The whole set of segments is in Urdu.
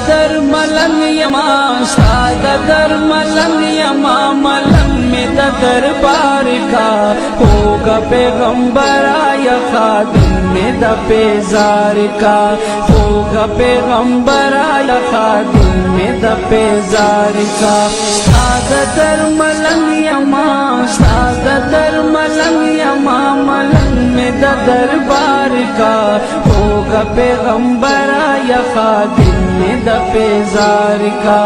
در ملنگ یما ساد در ملنگ یما ملنگ میں دربار کا ہوگا پیغمبر آیا خادم میں پیزار کا ہوگا پیغمبر آیا خادم میں پیزار کا ساد در ملنگ یما ساد در ملنگ یما ملنگ میں دربار کا ہوگا پیغمبر آیا خادم میں پیزار کا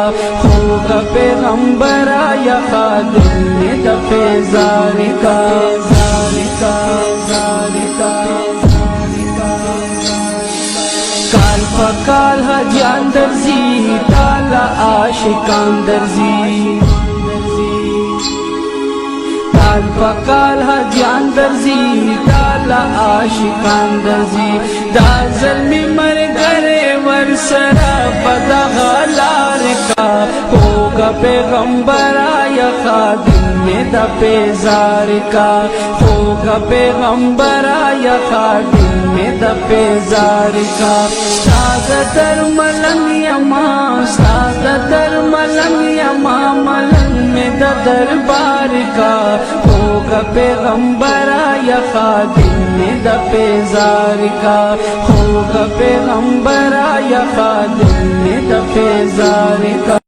ہوگا پیغمبر آیا خادم میں پیزار کا کال پکال حجان درزی تالا عاشقان درزی کال پکال حجان درزی تالا عاشقان درزی دا ظلمی مر گرے ورسرا پدا غالار کا ہوگا پیغمبر آیا خادم میں پیزار کا ہوگا پیغمبر آیا خادم میں پیزار کا ساد در ملنگ یما ساد در ملنگ یما ملنگ میں دربار کا ہوگا پیغمبر آیا خادم میں پیزار کا ہوگا پیغمبر آیا خادم میں پیزار کا